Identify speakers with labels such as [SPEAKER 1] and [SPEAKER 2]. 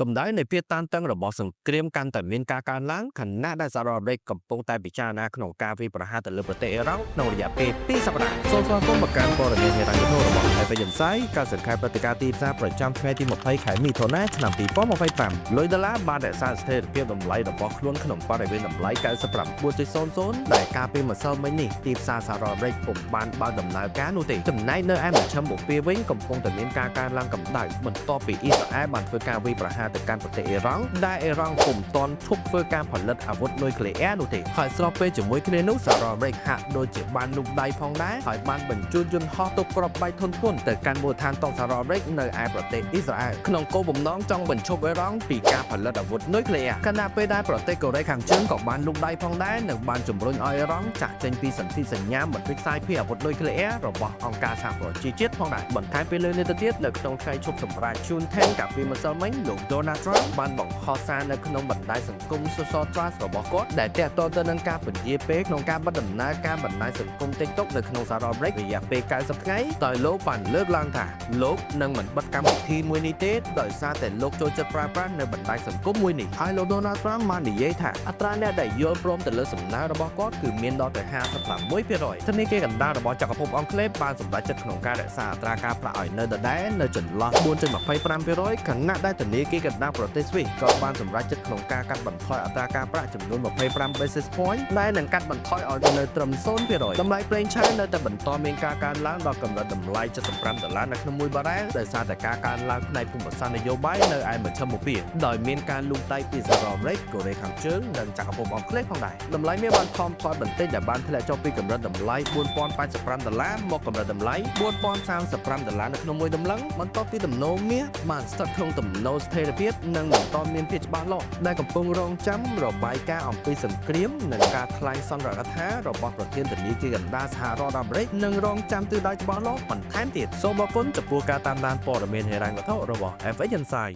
[SPEAKER 1] កម្ដៅនៃភាពតានតឹងរបស់សង្គ្រាមកាន់តែមានការកើនឡើងខណៈដែលសហរដ្ឋអាមេរិកកំពុងតែពិចារណាក្នុងការវាយប្រហារទៅលើប្រទេសអ៊ីរ៉ង់ក្នុងរយៈពេល2សប្តាហ៍សូមស្វាគមន៍មកកាន់ព័ត៌មានហេតុការណ៍របស់ Evidency ការសង្ខេបព្រឹត្តិការណ៍ទីផ្សារប្រចាំថ្ងៃទី20ខែមិថុនាឆ្នាំ2025លុយដុល្លារបានរក្សាស្ថិរភាពតម្លៃរបស់ខ្លួនក្នុងបរិវេណតម្លៃ 99.00 ដែលកាលពីម្សិលមិញនេះទីផ្សារសហរដ្ឋអាមេរិកពុំបានបើកដំណើរការនោះទេចំណែកនៅឯមជ្ឈមបូព៌ាវិញកំពុងតែមានការកើនឡើងកម្ដៅបន្ទាប់ពីអ៊ីស្រាអែលបានធ្វើការវាយប្រហារទៅកាន់ប្រទេសអ៊ីរ៉ង់ដែលអ៊ីរ៉ង់ពុំទាន់ឈប់ធ្វើការផលិតអាវុធនុយក្លេអ៊ែរនោះទេហើយស្របពេលជាមួយគ្នានោះសហរដ្ឋអាមេរិកហាក់ដូចជាបានលូកដៃផងដែរហើយបានបញ្ជូនយន្តហោះទប់គ្រាប់បែកធនធ្ងន់ទៅកាន់មូលដ្ឋានទ័ពសហរដ្ឋអាមេរិកនៅឯប្រទេសអ៊ីស្រាអែលក្នុងគោលបំណងចង់បញ្ឈប់អ៊ីរ៉ង់ពីការផលិតអាវុធនុយក្លេអ៊ែរខណៈពេលដែលប្រទេសកូរ៉េខាងជើងក៏បានលូកដៃផងដែរនិងបានជំរុញឲ្យអ៊ីរ៉ង់ចាក់ចេញពីសន្ធិសញ្ញាបន្តិចផ្សាយភារអាវុធនុយក្លេអ៊ែររបស់អង្គការសហប្រជាជាតិផងដែរបន្ថែមពីលើនេះទៅទៀតនៅក្នុងថ្ងៃឈប់សម្រាកជូនថេនកាលពីម្សិលមិញលោក Donald Trump បានបង្ហោះសារនៅក្នុងបណ្ដាញសង្គម Social Trust របស់គាត់ដែលទាក់ទងទៅនឹងការពន្យាពេលក្នុងការបិទដំណើរការបណ្ដាញសង្គម TikTok នៅក្នុងសហរដ្ឋអាមេរិករយៈពេល90ថ្ងៃដោយលោកបានលើកឡើងថាលោកនឹងមិនបិទកម្មវិធីមួយនេះទេដោយសារតែលោកចូលចិត្តប្រើប្រាស់នៅបណ្ដាញសង្គមមួយនេះហើយលោក Donald Trump បាននិយាយថាអត្រាអ្នកដែលយល់ព្រមទៅលើសំណើរបស់គាត់គឺមានដល់ទៅ 56% ធនាគារកណ្ដាលរបស់ចក្រភពអង់គ្លេសបានសម្រេចចិត្តក្នុងការរក្សាអត្រាការប្រាក់ឲ្យនៅដដែលនៅចន្លោះ 4.25% ខណៈដែលធនាគារកណ្ដាលប្រទេសស្វីសក៏បានសម្រេចចិត្តក្នុងការកាត់បន្ថយអត្រាការប្រាក់ចំនួន25 basis point ដែលនឹងកាត់បន្ថយឲ្យនៅត្រឹម 0% តម្លៃប្រេងឆៅនៅតែបន្តមានការកើនឡើងដល់កម្រិតតម្លៃ$75នៅក្នុង1បារ៉ែលដោយសារតែការកើនឡើងផ្នែកភូមិសាស្ត្រនយោបាយនៅឯមជ្ឈមបូព៌ាដោយមានការលូកដៃពីសហរដ្ឋអាមេរិកកូរ៉េខាងជើងនិងចក្រភពអង់គ្លេសផងដែរតម្លៃមាសបានថមថយបន្តិចដែលបានធ្លាក់ចុះពីកម្រិតតម្លៃ$4085មកកម្រិតតម្លៃ$4035នៅក្នុង1តម្លឹងបន្ទាប់ពីទំនោរមាសបានស្ថិតក្នុងទំនោរស្ថិរភាពនិងមិនទាន់មានភាពច្បាស់លាស់ដែលកំពុងរងចាំរបាយការណ៍អំពីសង្គ្រាមនិងការថ្លែងសន្និដ្ឋានរបស់ប្រធានធនាគារកណ្ដាលសហរដ្ឋអាមេរិកនិងរងចាំទិសដៅច្បាស់លាស់បន្ថែមទៀតសូមអរគុណចំពោះការតាមដានព័ត៌មានហិរញ្ញវត្ថុរបស់ F Agency